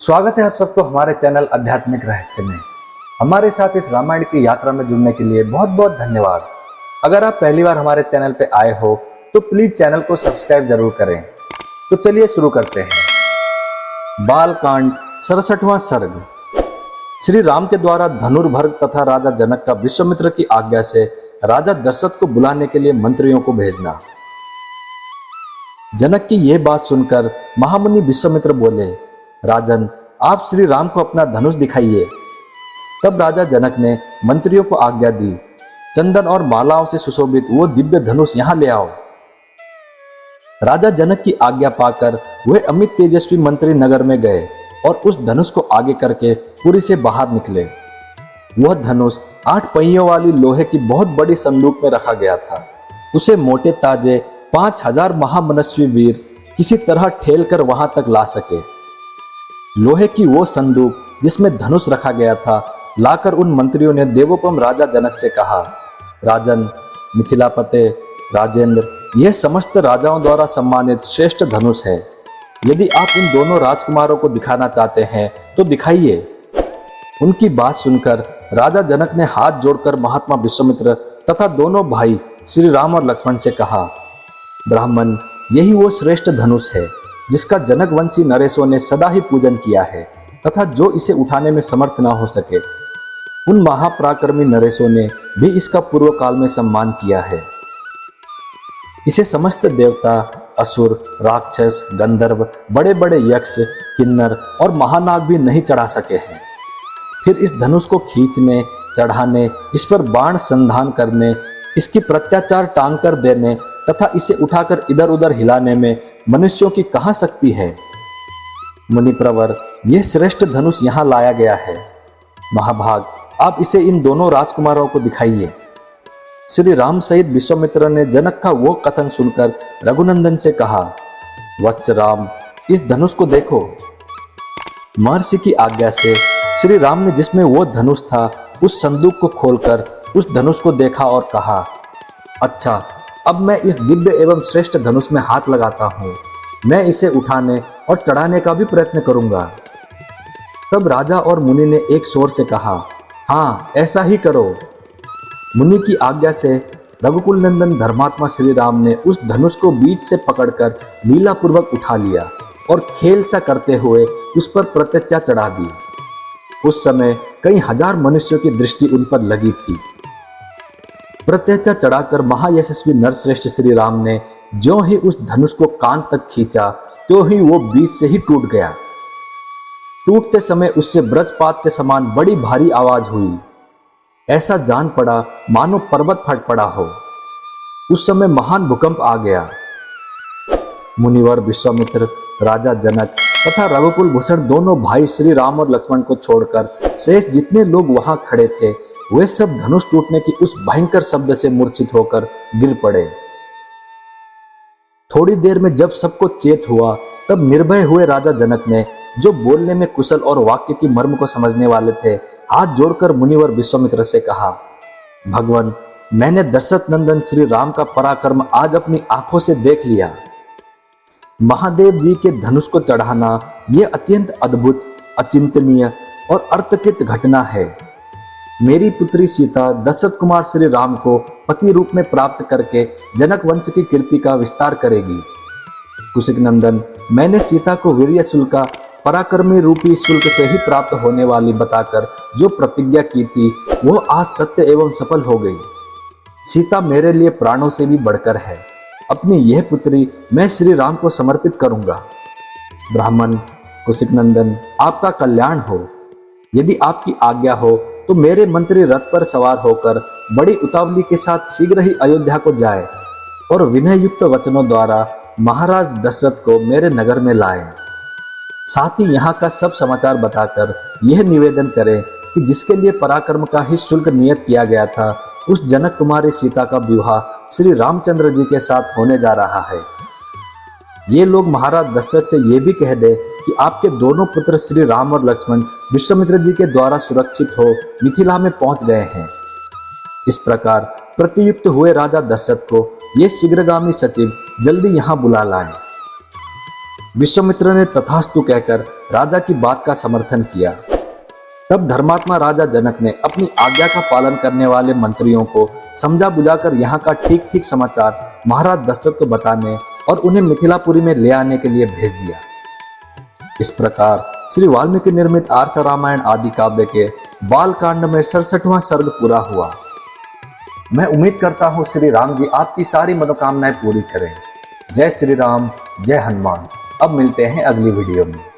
स्वागत है आप सबको हमारे चैनल आध्यात्मिक रहस्य में। हमारे साथ इस रामायण की यात्रा में जुड़ने के लिए बहुत बहुत धन्यवाद। अगर आप पहली बार हमारे चैनल पे आए हो तो प्लीज चैनल को सब्सक्राइब जरूर करें। तो चलिए शुरू करते हैं। बालकांड 67वां सर्ग। श्री राम के द्वारा धनुर्भर्ग तथा राजा जनक का विश्वामित्र की आज्ञा से राजा दशरथ को बुलाने के लिए मंत्रियों को भेजना। जनक की यह बात सुनकर महामुनि विश्वामित्र बोले, राजन, आप श्री राम को अपना धनुष दिखाइए। तब राजा जनक ने मंत्रियों को आज्ञा दी, चंदन और मालाओं से सुशोभित वो दिव्य धनुष यहां ले आओ। राजा जनक की आज्ञा पाकर वे अमित तेजस्वी मंत्री नगर में गए और उस धनुष को आगे करके पुरी से बाहर निकले। वह धनुष 8 पहियों वाली लोहे की बहुत बड़ी संदूक में रखा गया था। उसे मोटे ताजे 5000 महामनस्वी वीर किसी तरह ठेल कर वहां तक ला सके। लोहे की वो संदूक जिसमें धनुष रखा गया था लाकर उन मंत्रियों ने देवोपम राजा जनक से कहा, राजन, मिथिलापते, राजेंद्र, यह समस्त राजाओं द्वारा सम्मानित श्रेष्ठ धनुष है। यदि आप इन दोनों राजकुमारों को दिखाना चाहते हैं तो दिखाइए। उनकी बात सुनकर राजा जनक ने हाथ जोड़कर महात्मा विश्वामित्र तथा दोनों भाई श्री राम और लक्ष्मण से कहा, ब्राह्मण, यही वो श्रेष्ठ धनुष है जिसका जनकवंशी नरेशों ने सदा ही पूजन किया है तथा जो इसे उठाने में समर्थ न हो सके, उन महापराक्रमी नरेशों ने भी इसका पूर्व काल में सम्मान किया है। इसे समस्त देवता, असुर, राक्षस, गंधर्व, बड़े बड़े यक्ष, किन्नर और महानाग भी नहीं चढ़ा सके हैं। फिर इस धनुष को खींचने, चढ़ाने, इस पर बाण संधान करने, इसकी प्रत्याचार टांग कर देने तथा इसे उठाकर इधर उधर हिलाने में मनुष्यों की कहां शक्ति है। मुनि प्रवर, यह श्रेष्ठ धनुष यहां लाया गया है। महाभाग, आप इसे इन दोनों राजकुमारों को दिखाइए। श्री राम सहित विश्वामित्र ने जनक का वो कथन सुनकर रघुनंदन से कहा, वत्स राम, इस धनुष को देखो। महर्षि की आज्ञा से श्री राम ने जिसमें वो धनुष था उस संदूक को खोलकर उस धनुष को देखा और कहा, अच्छा, अब मैं इस दिव्य एवं श्रेष्ठ धनुष में हाथ लगाता हूं। मैं इसे उठाने और चढ़ाने का भी प्रयत्न करूंगा। तब राजा और मुनि ने एक स्वर से कहा, हाँ, ऐसा ही करो। मुनि की आज्ञा से रघुकुल नंदन धर्मात्मा श्री राम ने उस धनुष को बीच से पकड़कर लीलापूर्वक उठा लिया और खेल सा करते हुए उस पर प्रत्यक्षा चढ़ा दी। उस समय कई हजार मनुष्यों की दृष्टि उन पर लगी थी। प्रत्यक्षा चढ़ाकर महायशस्वी नरश्रेष्ठ श्री राम ने ज्यों ही उस धनुष को कान तक खींचा त्यों ही वो बीच से ही टूट गया। टूटते समय उससे वज्रपात के समान बड़ी भारी आवाज हुई। ऐसा जान पड़ा मानो पर्वत फट पड़ा हो। उस समय महान भूकंप आ गया। मुनिवर विश्वामित्र, राजा जनक तथा रघुकुल भूषण दोनों भाई श्री राम और लक्ष्मण को छोड़कर शेष जितने लोग वहां खड़े थे वे सब धनुष टूटने की उस भयंकर शब्द से मूर्छित होकर गिर पड़े। थोड़ी देर में जब सबको चेत हुआ तब निर्भय हुए राजा जनक ने, जो बोलने में कुशल और वाक्य की मर्म को समझने वाले थे, हाथ जोड़कर मुनिवर विश्वामित्र से कहा, भगवान, मैंने दशरथ नंदन श्री राम का पराक्रम आज अपनी आंखों से देख लिया। महादेव जी के धनुष को चढ़ाना यह अत्यंत अद्भुत, अचिंतनीय और अर्थकृत घटना है। मेरी पुत्री सीता दशरथ कुमार श्री राम को पति रूप में प्राप्त करके जनक वंश की कीर्ति का विस्तार करेगी। कुशिक नंदन, मैंने सीता को वीर्य शुल्क का पराक्रमी रूपी शुल्क से ही प्राप्त होने वाली बताकर जो प्रतिज्ञा की थी वह आज सत्य एवं सफल हो गई। सीता मेरे लिए प्राणों से भी बढ़कर है। अपनी यह पुत्री मैं श्री राम को समर्पित करूंगा। ब्राह्मण, कुशिक नंदन, आपका कल्याण हो। यदि आपकी आज्ञा हो तो मेरे मंत्री रथ पर सवार होकर बड़ी उतावली के साथ शीघ्र ही अयोध्या को जाए और विनय युक्त वचनों द्वारा महाराज दशरथ को मेरे नगर में लाए। साथ ही यहाँ का सब समाचार बताकर यह निवेदन करें कि जिसके लिए पराक्रम का ही शुल्क नियत किया गया था उस जनक कुमारी सीता का विवाह श्री रामचंद्र जी के साथ होने जा रहा है। ये लोग महाराज दशरथ से ये भी कह दे कि आपके दोनों पुत्र श्री राम और लक्ष्मण विश्वामित्र जी के द्वारा सुरक्षित हो मिथिला में पहुंच गए हैं। इस प्रकार प्रतियुक्त हुए राजा दशरथ को ये शीघ्रगामी सचिव जल्दी यहां बुला लाए। विश्वामित्र ने तथास्तु कहकर राजा की बात का समर्थन किया। तब धर्मात्मा राजा जनक ने अपनी आज्ञा का पालन करने वाले मंत्रियों को समझा बुझाकर यहाँ का ठीक ठीक समाचार महाराज दशरथ को बताने और उन्हें मिथिलापुरी में ले आने के लिए भेज दिया। इस प्रकार श्री वाल्मीकि निर्मित आर्ष रामायण आदि काव्य के बाल कांड में 67वां सर्ग पूरा हुआ। मैं उम्मीद करता हूँ श्री राम जी आपकी सारी मनोकामनाएं पूरी करें। जय श्री राम, जय हनुमान। अब मिलते हैं अगली वीडियो में।